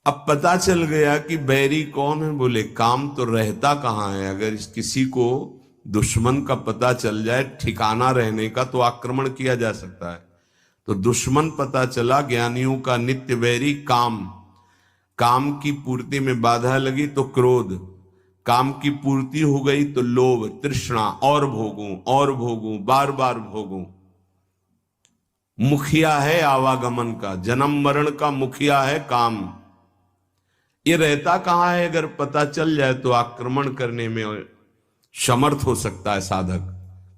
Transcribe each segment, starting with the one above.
अब पता चल गया कि बैरी कौन है। बोले काम तो रहता कहाँ है। अगर किसी को दुश्मन का पता चल जाए ठिकाना रहने का तो आक्रमण किया जा सकता है। तो दुश्मन पता चला ज्ञानियों का नित्य बैरी काम। काम की पूर्ति में बाधा लगी तो क्रोध, काम की पूर्ति हो गई तो लोभ, तृष्णा, और भोगूं, बार बार भोगूं। मुखिया है आवागमन का, जन्म मरण का मुखिया है काम। ये रहता कहां है अगर पता चल जाए तो आक्रमण करने में समर्थ हो सकता है साधक।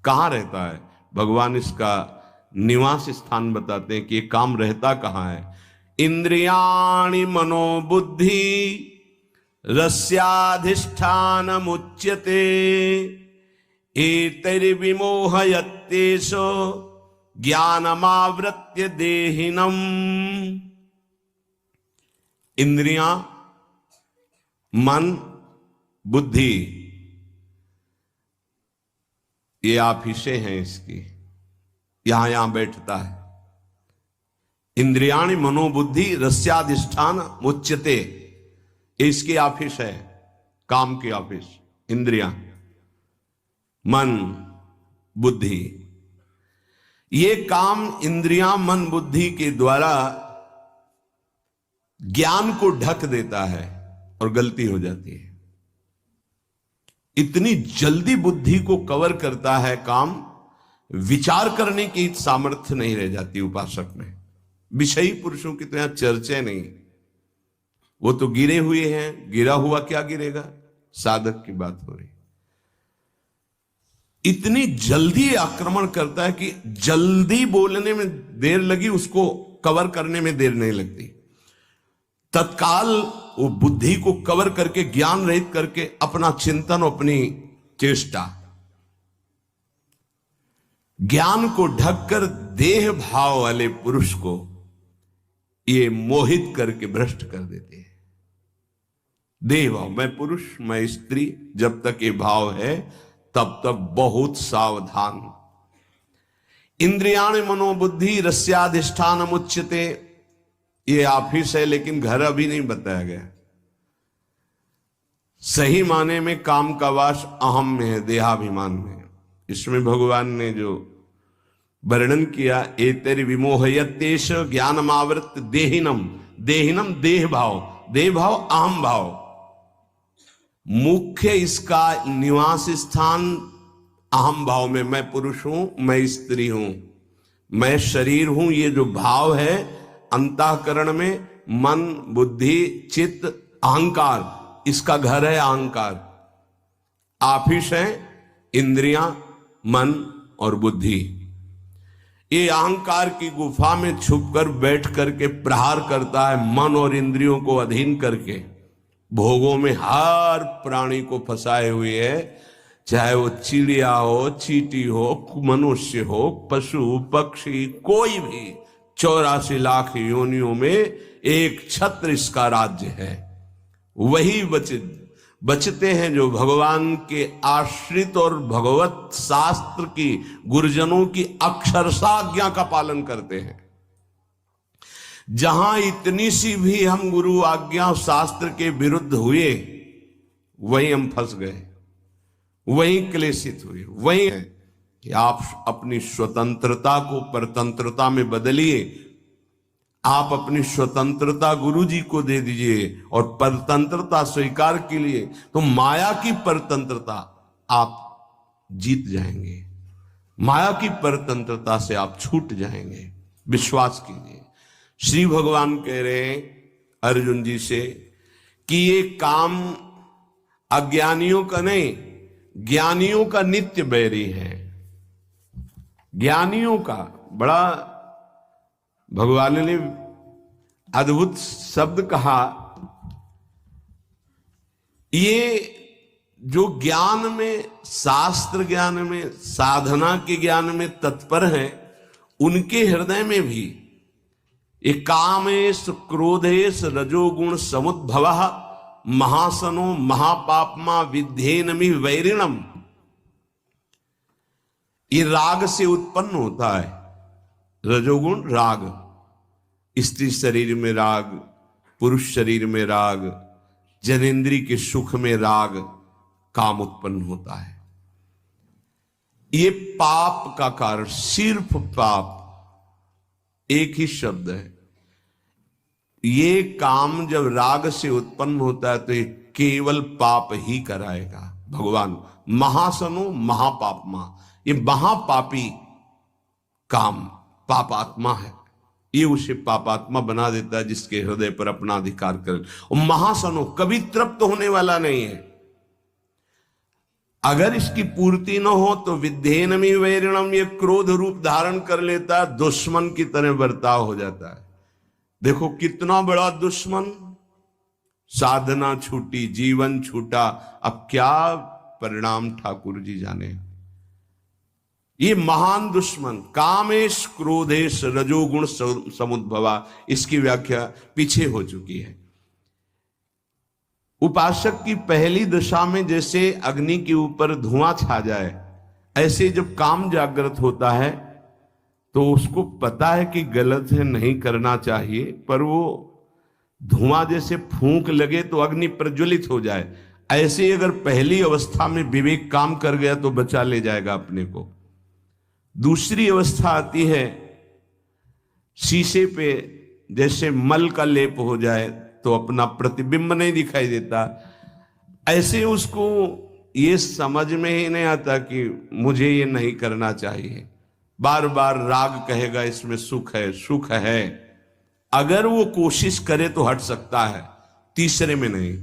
कहां रहता है भगवान इसका निवास स्थान बताते हैं कि ये काम रहता कहां है। इंद्रियाणि मनोबुद्धि रस्याधिष्ठान मुच्यते एतैर्विमोहयत्येषो ज्ञानमावृत्य देहिनम। इंद्रियां, मन, बुद्धि, ये आफिसें हैं इसकी। यहां बैठता है। इंद्रियाणि मनोबुद्धि रस्याधिष्ठान मुच्यते, इसकी ऑफिस है, काम की ऑफिस। इंद्रियां, मन, बुद्धि, ये काम इंद्रियां मन बुद्धि के द्वारा ज्ञान को ढक देता है और गलती हो जाती है। इतनी जल्दी बुद्धि को कवर करता है काम, विचार करने की सामर्थ्य नहीं रह जाती उपासक में। विषयी पुरुषों की तो यहां चर्चा नहीं, वो तो गिरे हुए हैं। गिरा हुआ क्या गिरेगा, साधक की बात हो रही। इतनी जल्दी आक्रमण करता है कि जल्दी बोलने में देर लगी, उसको कवर करने में देर नहीं लगती। तत्काल वो बुद्धि को कवर करके, ज्ञान रहित करके अपना चिंतन, अपनी चेष्टा, ज्ञान को ढककर देह भाव वाले पुरुष को ये मोहित करके भ्रष्ट कर देते हैं। देह भाव, मैं पुरुष, मैं स्त्री, जब तक ये भाव है तब तक बहुत सावधान। इंद्रियाणि मनोबुद्धि रस्याधिष्ठान मुच्यते, ये ऑफिस है लेकिन घर अभी नहीं बताया गया। सही माने में काम का वास अहम में है, देहाभिमान में। इसमें भगवान ने जो वर्णन किया, एतैर् विमोहयत्येष ज्ञानमावृत देहिनम। देहिनम देह भाव, देह भाव अहम भाव। मुख्य इसका निवास स्थान अहम भाव में, मैं पुरुष हूं, मैं स्त्री हूं, मैं शरीर हूं, ये जो भाव है अंतःकरण में, मन, बुद्धि, चित्त, अहंकार, इसका घर है अहंकार। ऑफिस है इंद्रियां, मन और बुद्धि। ये अहंकार की गुफा में छुपकर बैठ करके प्रहार करता है, मन और इंद्रियों को अधीन करके। भोगों में हर प्राणी को फंसाए हुए है, चाहे वो चिड़िया हो, चींटी हो, मनुष्य हो, पशु पक्षी, कोई भी। 84 लाख योनियों में एक छत्र इसका राज्य है। वही बचते हैं जो भगवान के आश्रित और भगवत शास्त्र की, गुरुजनों की अक्षरशः आज्ञा का पालन करते हैं। जहां इतनी सी भी हम गुरु आज्ञा शास्त्र के विरुद्ध हुए, वहीं हम फंस गए, वहीं क्लेशित हुए। वहीं है कि आप अपनी स्वतंत्रता को परतंत्रता में बदलिए। आप अपनी स्वतंत्रता गुरु जी को दे दीजिए और परतंत्रता स्वीकार के लिए तो माया की परतंत्रता आप जीत जाएंगे। माया की परतंत्रता से आप छूट जाएंगे, विश्वास कीजिए। श्री भगवान कह रहे हैं अर्जुन जी से कि ये काम अज्ञानियों का नहीं, ज्ञानियों का नित्य बैरी है। ज्ञानियों का बड़ा भगवान ने अद्भुत शब्द कहा। ये जो ज्ञान में, शास्त्र ज्ञान में, साधना के ज्ञान में तत्पर हैं, उनके हृदय में भी ये कामेश क्रोधेश रजोगुण समुद्भव महासनो महापापमा विध्येनमि वैरिणम, ये राग से उत्पन्न होता है। रजोगुण राग, स्त्री शरीर में राग, पुरुष शरीर में राग, जनेंद्री के सुख में राग, काम उत्पन्न होता है। ये पाप का कारण, सिर्फ पाप, एक ही शब्द है। ये काम जब राग से उत्पन्न होता है तो ये केवल पाप ही कराएगा। भगवान महासनो महापापमा, ये महापापी काम पापात्मा है, ये उसे पापात्मा बना देता है जिसके हृदय पर अपना अधिकार करे। और महासनो कभी तृप्त होने वाला नहीं है। अगर इसकी पूर्ति न हो तो विद्धेनमी वैरिणम, ये क्रोध रूप धारण कर लेता है, दुश्मन की तरह बर्ताव हो जाता है। देखो कितना बड़ा दुश्मन, साधना छूटी, जीवन छूटा, अब क्या परिणाम ठाकुर जी जाने। ये महान दुश्मन कामेश क्रोधेश रजोगुण समुद्भवा, इसकी व्याख्या पीछे हो चुकी है। उपासक की पहली दशा में जैसे अग्नि के ऊपर धुआं छा जाए, ऐसे जब काम जागृत होता है तो उसको पता है कि गलत है, नहीं करना चाहिए, पर वो धुआं जैसे फूंक लगे तो अग्नि प्रज्वलित हो जाए। ऐसे अगर पहली अवस्था में विवेक काम कर गया तो बचा ले जाएगा अपने को। दूसरी अवस्था आती है, शीशे पे जैसे मल का लेप हो जाए तो अपना प्रतिबिंब नहीं दिखाई देता, ऐसे उसको ये समझ में ही नहीं आता कि मुझे ये नहीं करना चाहिए। बार बार राग कहेगा इसमें सुख है, सुख है। अगर वो कोशिश करे तो हट सकता है, तीसरे में नहीं।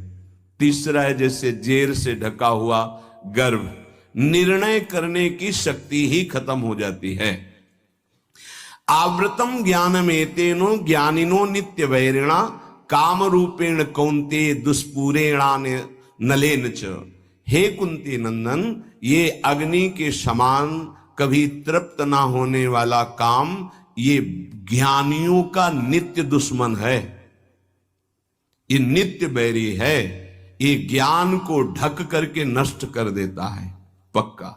तीसरा है जैसे जेर से ढका हुआ गर्भ, निर्णय करने की शक्ति ही खत्म हो जाती है। आवृतम ज्ञानमेतेनो ज्ञानिनो नित्य वैरिणा काम रूपेण कौन्ते दुष्पूरेणा नलेन च। हे कुंती नंदन, ये अग्नि के समान कभी तृप्त ना होने वाला काम ये ज्ञानियों का नित्य दुश्मन है, ये नित्य बैरी है। ये ज्ञान को ढक करके नष्ट कर देता है पक्का।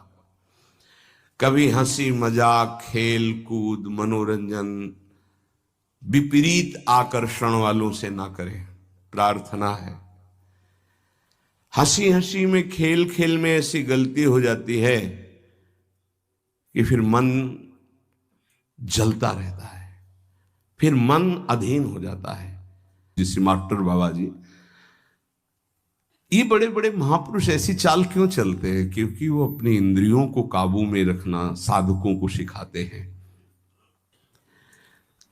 कभी हंसी मजाक, खेल कूद, मनोरंजन विपरीत आकर्षण वालों से ना करें, प्रार्थना है। हंसी हंसी में, खेल खेल में ऐसी गलती हो जाती है कि फिर मन जलता रहता है, फिर मन अधीन हो जाता है। जिसे मास्टर बाबा जी, ये बड़े बड़े महापुरुष ऐसी चाल क्यों चलते हैं? क्योंकि वो अपनी इंद्रियों को काबू में रखना साधकों को सिखाते हैं।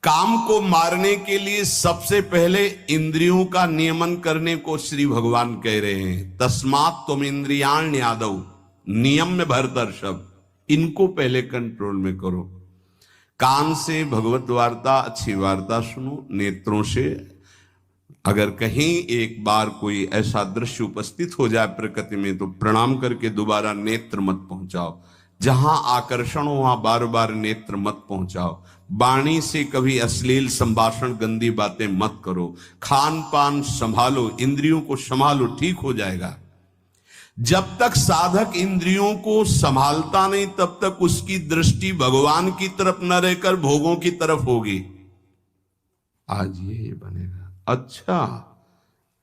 काम को मारने के लिए सबसे पहले इंद्रियों का नियमन करने को श्री भगवान कह रहे हैं। तस्मात् तुम इंद्रियाण यादव, नियम में भरतर्षभ, इनको पहले कंट्रोल में करो। कान से भगवत वार्ता, अच्छी वार्ता सुनो। नेत्रों से अगर कहीं एक बार कोई ऐसा दृश्य उपस्थित हो जाए प्रकृति में तो प्रणाम करके दोबारा नेत्र मत पहुंचाओ। जहां आकर्षण हो वहां बार बार नेत्र मत पहुंचाओ। वाणी से कभी अश्लील संभाषण, गंदी बातें मत करो। खान पान संभालो, इंद्रियों को संभालो, ठीक हो जाएगा। जब तक साधक इंद्रियों को संभालता नहीं तब तक उसकी दृष्टि भगवान की तरफ न रहकर भोगों की तरफ होगी। आज ये बनेगा, अच्छा,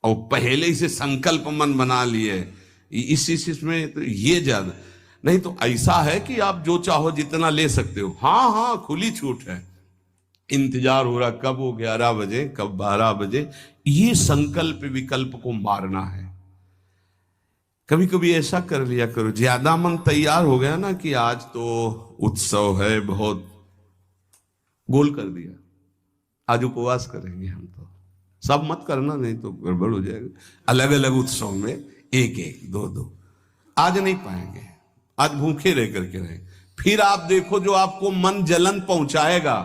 और पहले से संकल्प मन बना लिए इस में तो ये ज्यादा नहीं तो ऐसा है कि आप जो चाहो जितना ले सकते हो। हाँ हाँ, खुली छूट है। इंतजार हो रहा कब हो 11 बजे, कब 12 बजे। ये संकल्प विकल्प को मारना है। कभी कभी ऐसा कर लिया करो, ज्यादा मन तैयार हो गया ना कि आज तो उत्सव है, बहुत गोल कर दिया, आज उपवास करेंगे हम, तो सब मत करना, नहीं तो गड़बड़ हो जाएगा। अलग अलग उत्सव में एक एक, दो दो, आज नहीं पाएंगे, आज भूखे रह करके रहे। फिर आप देखो जो आपको मन जलन पहुंचाएगा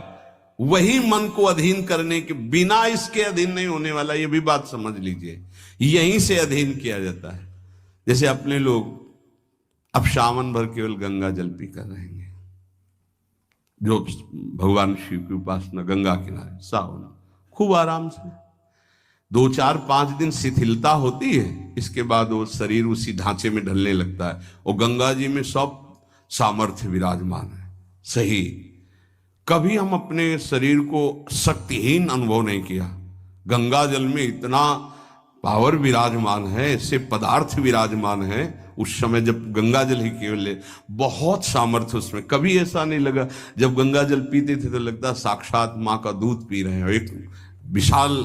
वही मन को अधीन करने के बिना इसके अधीन नहीं होने वाला। ये भी बात समझ लीजिए, यहीं से अधीन किया जाता है। जैसे अपने लोग अब सावन भर केवल गंगा जल पीकर रहेंगे, जो भगवान शिव की उपासना, गंगा किनारे सावन खूब आराम से 2 4 5 दिन शिथिलता होती है, इसके बाद वो शरीर उसी ढांचे में ढलने लगता है और गंगा जी में सब सामर्थ्य विराजमान है। सही, कभी हम अपने शरीर को शक्तिहीन अनुभव नहीं किया। गंगा जल में इतना पावर विराजमान है, ऐसे पदार्थ विराजमान है। उस समय जब गंगा जल ही केवल है, बहुत सामर्थ्य उसमें। कभी ऐसा नहीं लगा, जब गंगा जल पीते थे तो लगता साक्षात माँ का दूध पी रहे हैं। एक विशाल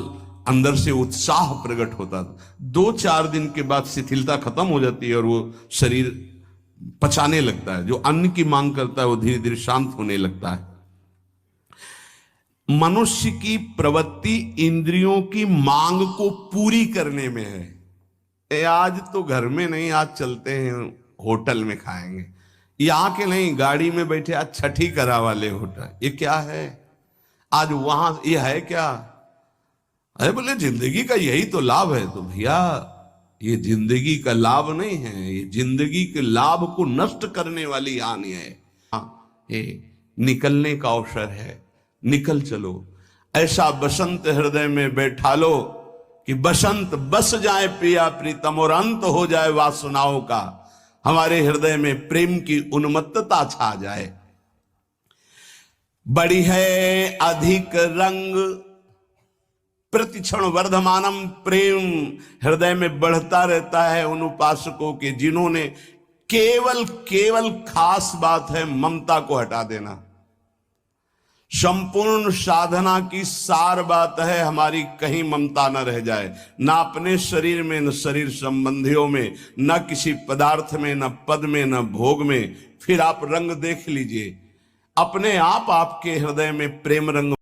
अंदर से उत्साह प्रकट होता था। 2-4 दिन के बाद शिथिलता खत्म हो जाती है और वो शरीर पचाने लगता है। जो अन्न की मांग करता है वो धीरे धीरे शांत होने लगता है। मनुष्य की प्रवृत्ति इंद्रियों की मांग को पूरी करने में है। आज तो घर में नहीं, आज चलते हैं होटल में खाएंगे, यहाँ के नहीं, गाड़ी में बैठे आज छठी करा वाले होटल, ये क्या है आज वहां, ये है क्या? अरे बोले जिंदगी का यही तो लाभ है। तो भैया ये जिंदगी का लाभ नहीं है, ये जिंदगी के लाभ को नष्ट करने वाली हानि है। ये निकलने का अवसर है, निकल चलो। ऐसा बसंत हृदय में बैठा लो कि बसंत बस जाए प्रिया प्रीतम और अंत हो जाए वासनाओं का। हमारे हृदय में प्रेम की उन्मत्तता छा जाए। बड़ी है अधिक रंग प्रतिक्षण वर्धमानम प्रेम, हृदय में बढ़ता रहता है उन उपासकों के जिन्होंने केवल खास बात है ममता को हटा देना। संपूर्ण साधना की सार बात है हमारी कहीं ममता न रह जाए, ना अपने शरीर में, न शरीर संबंधियों में, न किसी पदार्थ में, न पद में, न भोग में। फिर आप रंग देख लीजिए, अपने आप आपके हृदय में प्रेम रंग